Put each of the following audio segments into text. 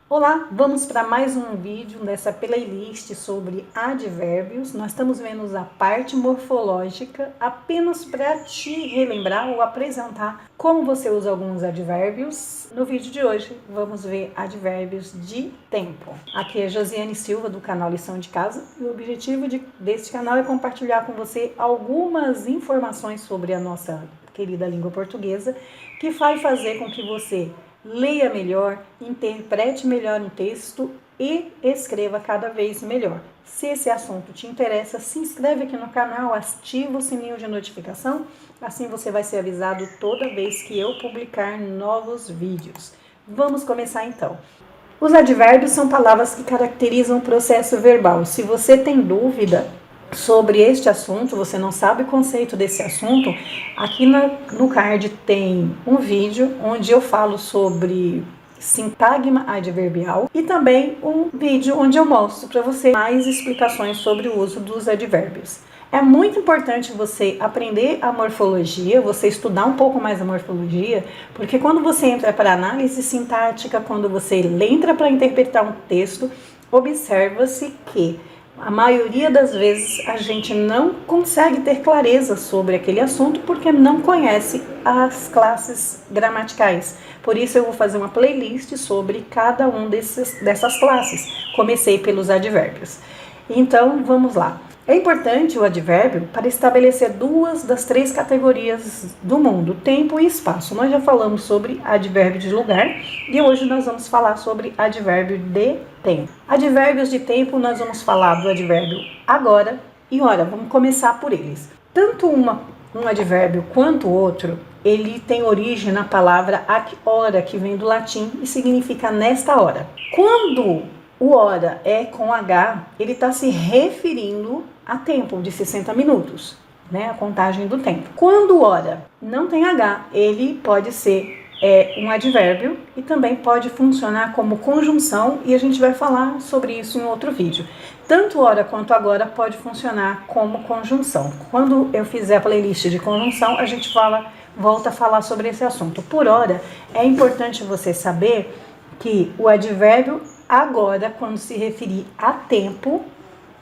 Olá, vamos para mais um vídeo dessa playlist sobre advérbios. Nós estamos vendo a parte morfológica apenas para te relembrar ou apresentar como você usa alguns advérbios. No vídeo de hoje vamos ver advérbios de tempo. Aqui é Josiane Silva do canal Lição de Casa e o objetivo deste canal é compartilhar com você algumas informações sobre a nossa querida língua portuguesa que vai fazer com que você leia melhor, interprete melhor um texto e escreva cada vez melhor. Se esse assunto te interessa, se inscreve aqui no canal, ativa o sininho de notificação, assim você vai ser avisado toda vez que eu publicar novos vídeos. Vamos começar então. Os advérbios são palavras que caracterizam o processo verbal. Se você tem dúvida sobre este assunto, você não sabe o conceito desse assunto, aqui no card tem um vídeo onde eu falo sobre sintagma adverbial e também um vídeo onde eu mostro para você mais explicações sobre o uso dos advérbios. É muito importante você aprender a morfologia, você estudar um pouco mais a morfologia, porque quando você entra para análise sintática, quando você entra para interpretar um texto, observa-se que a maioria das vezes a gente não consegue ter clareza sobre aquele assunto porque não conhece as classes gramaticais. Por isso eu vou fazer uma playlist sobre cada um dessas classes. Comecei pelos advérbios. Então vamos lá. É importante o advérbio para estabelecer duas das três categorias do mundo, tempo e espaço. Nós já falamos sobre advérbio de lugar e hoje nós vamos falar sobre advérbio de tempo. Advérbios de tempo, nós vamos falar do advérbio agora e ora. Vamos começar por eles. Tanto um advérbio quanto o outro, ele tem origem na palavra ac hora, que vem do latim e significa nesta hora. Quando o hora é com H, ele está se referindo a tempo de 60 minutos, né? A contagem do tempo. Quando hora não tem H, ele pode ser um advérbio e também pode funcionar como conjunção e a gente vai falar sobre isso em outro vídeo. Tanto hora quanto agora pode funcionar como conjunção. Quando eu fizer a playlist de conjunção, a gente volta a falar sobre esse assunto. Por hora, é importante você saber que o advérbio agora, quando se referir a tempo,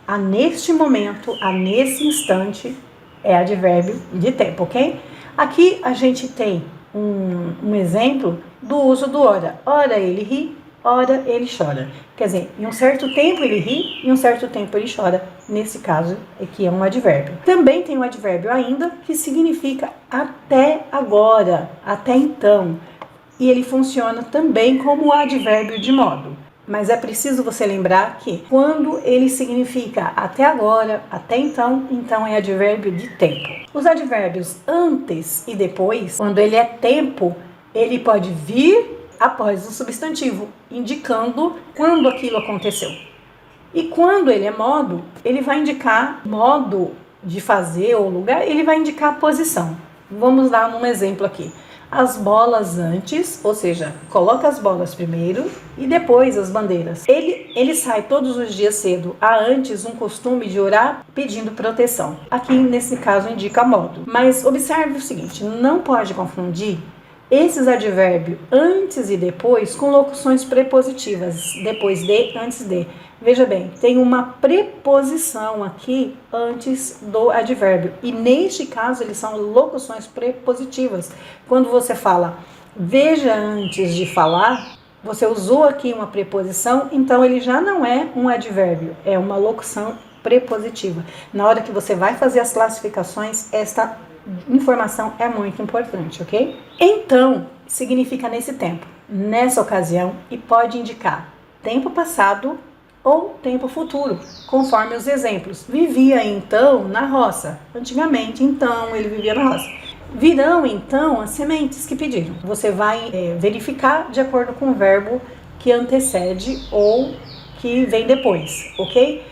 a neste momento, a nesse instante, é advérbio de tempo, ok? Aqui a gente tem um exemplo do uso do ora. Ora ele ri, ora ele chora. Quer dizer, em um certo tempo ele ri, em um certo tempo ele chora. Nesse caso, aqui é um advérbio. Também tem o advérbio ainda, que significa até agora, até então. E ele funciona também como advérbio de modo. Mas é preciso você lembrar que quando ele significa até agora, até então, então é advérbio de tempo. Os advérbios antes e depois, quando ele é tempo, ele pode vir após o substantivo, indicando quando aquilo aconteceu. E quando ele é modo, ele vai indicar modo de fazer ou lugar, ele vai indicar a posição. Vamos dar um exemplo aqui. As bolas antes, ou seja, coloca as bolas primeiro e depois as bandeiras. Ele sai todos os dias cedo. Há antes um costume de orar pedindo proteção. Aqui, nesse caso, indica modo. Mas observe o seguinte, não pode confundir esses advérbios antes e depois com locuções prepositivas, depois de, antes de. Veja bem, tem uma preposição aqui antes do advérbio. E neste caso, eles são locuções prepositivas. Quando você fala veja antes de falar, você usou aqui uma preposição, então ele já não é um advérbio, é uma locução prepositiva. Na hora que você vai fazer as classificações, esta informação é muito importante, ok? Então, significa nesse tempo, nessa ocasião, e pode indicar tempo passado ou tempo futuro, conforme os exemplos. Vivia então na roça. Antigamente, então, ele vivia na roça. Virão então as sementes que pediram. Você vai verificar de acordo com o verbo que antecede ou que vem depois, ok?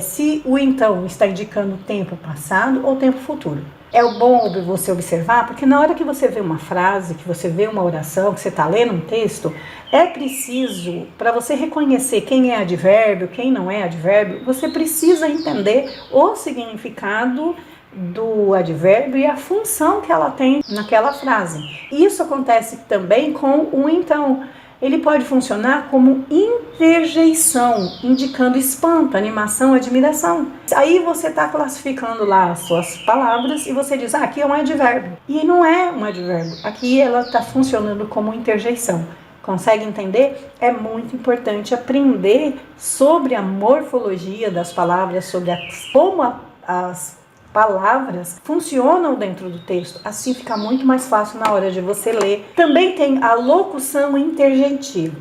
Se o então está indicando tempo passado ou tempo futuro. É bom você observar, porque na hora que você vê uma frase, que você vê uma oração, que você está lendo um texto, é preciso, para você reconhecer quem é advérbio, quem não é advérbio, você precisa entender o significado do advérbio e a função que ela tem naquela frase. Isso acontece também com o então. Ele pode funcionar como interjeição, indicando espanto, animação, admiração. Aí você está classificando lá as suas palavras e você diz, aqui é um advérbio. E não é um advérbio, aqui ela está funcionando como interjeição. Consegue entender? É muito importante aprender sobre a morfologia das palavras, sobre como as palavras funcionam dentro do texto. Assim fica muito mais fácil na hora de você ler. Também tem a locução interjetiva.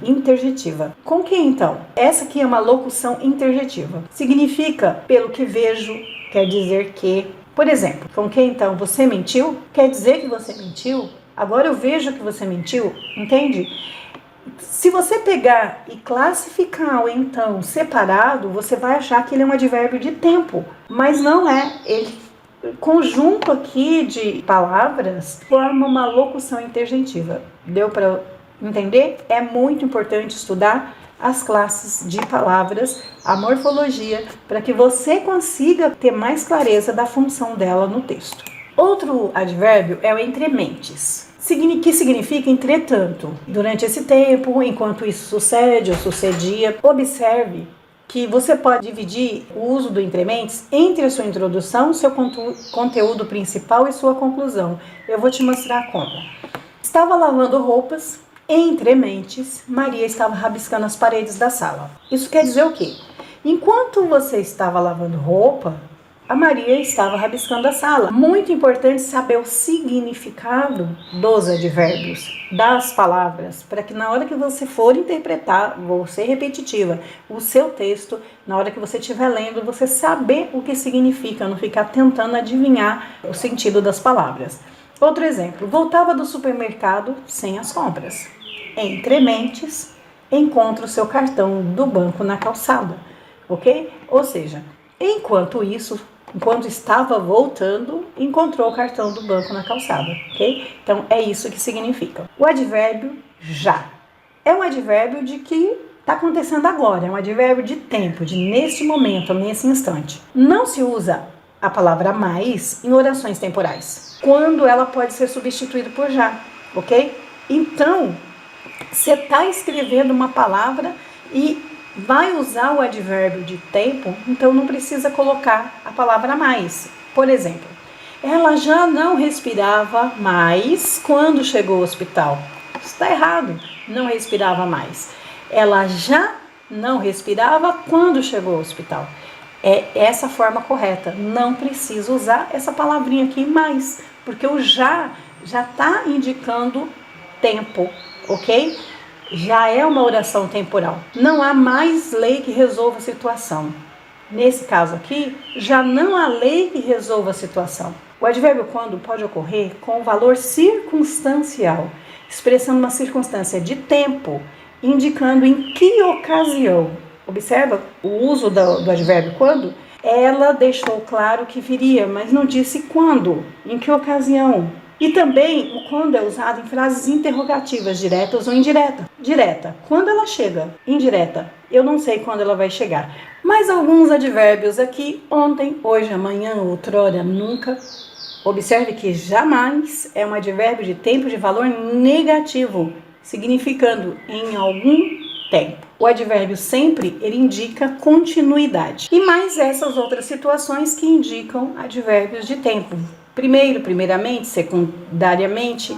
Com que então? Essa aqui é uma locução interjetiva. Significa pelo que vejo, quer dizer que. Por exemplo, com que então? Você mentiu? Quer dizer que você mentiu? Agora eu vejo que você mentiu, entende? Se você pegar e classificar o então separado, você vai achar que ele é um advérbio de tempo, mas não é. Ele, conjunto aqui de palavras, forma uma locução interjetiva. Deu para entender? É muito importante estudar as classes de palavras, a morfologia, para que você consiga ter mais clareza da função dela no texto. Outro advérbio é o entrementes, que significa entretanto. Durante esse tempo, enquanto isso sucede ou sucedia, observe que você pode dividir o uso do entrementes entre a sua introdução, seu conteúdo principal e sua conclusão. Eu vou te mostrar como. Estava lavando roupas, entrementes, Maria estava rabiscando as paredes da sala. Isso quer dizer o quê? Enquanto você estava lavando roupa, a Maria estava rabiscando a sala. Muito importante saber o significado dos advérbios, das palavras, para que na hora que você for interpretar, vou ser repetitiva, o seu texto, na hora que você estiver lendo, você saber o que significa, não ficar tentando adivinhar o sentido das palavras. Outro exemplo, voltava do supermercado sem as compras. Entrementes, encontra o seu cartão do banco na calçada, ok? Ou seja, enquanto estava voltando, encontrou o cartão do banco na calçada, ok? Então, é isso que significa. O advérbio já é um advérbio de que está acontecendo agora, é um advérbio de tempo, de neste momento, nesse instante. Não se usa a palavra mais em orações temporais, quando ela pode ser substituída por já, ok? Então, você está escrevendo uma palavra e vai usar o advérbio de tempo, então não precisa colocar a palavra mais. Por exemplo, ela já não respirava mais quando chegou ao hospital. Está errado, não respirava mais. Ela já não respirava quando chegou ao hospital. É essa a forma correta. Não precisa usar essa palavrinha aqui mais, porque o já está indicando tempo, ok? Já é uma oração temporal. Não há mais lei que resolva a situação. Nesse caso aqui, já não há lei que resolva a situação. O advérbio quando pode ocorrer com o valor circunstancial, expressando uma circunstância de tempo, indicando em que ocasião. Observa o uso do advérbio quando? Ela deixou claro que viria, mas não disse quando, em que ocasião. E também o quando é usado em frases interrogativas, diretas ou indiretas. Direta, quando ela chega. Indireta, eu não sei quando ela vai chegar. Mais alguns advérbios aqui, ontem, hoje, amanhã, outrora, nunca. Observe que jamais é um advérbio de tempo de valor negativo, significando em algum tempo. O advérbio sempre, ele indica continuidade. E mais essas outras situações que indicam advérbios de tempo. Primeiramente, secundariamente,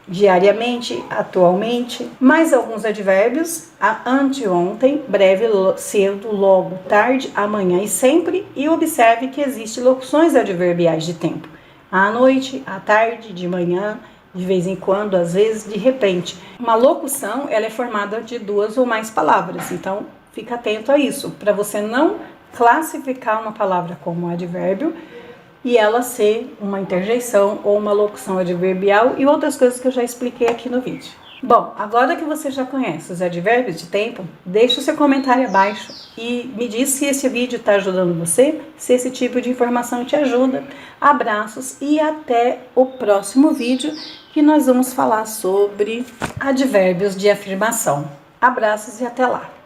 diariamente, atualmente. Mais alguns advérbios, anteontem, breve, cedo, logo, tarde, amanhã e sempre. E observe que existem locuções adverbiais de tempo. À noite, à tarde, de manhã, de vez em quando, às vezes, de repente. Uma locução, ela é formada de duas ou mais palavras. Então, fica atento a isso, para você não classificar uma palavra como um advérbio e ela ser uma interjeição ou uma locução adverbial e outras coisas que eu já expliquei aqui no vídeo. Bom, agora que você já conhece os advérbios de tempo, deixa o seu comentário abaixo e me diz se esse vídeo está ajudando você, se esse tipo de informação te ajuda. Abraços e até o próximo vídeo que nós vamos falar sobre advérbios de afirmação. Abraços e até lá!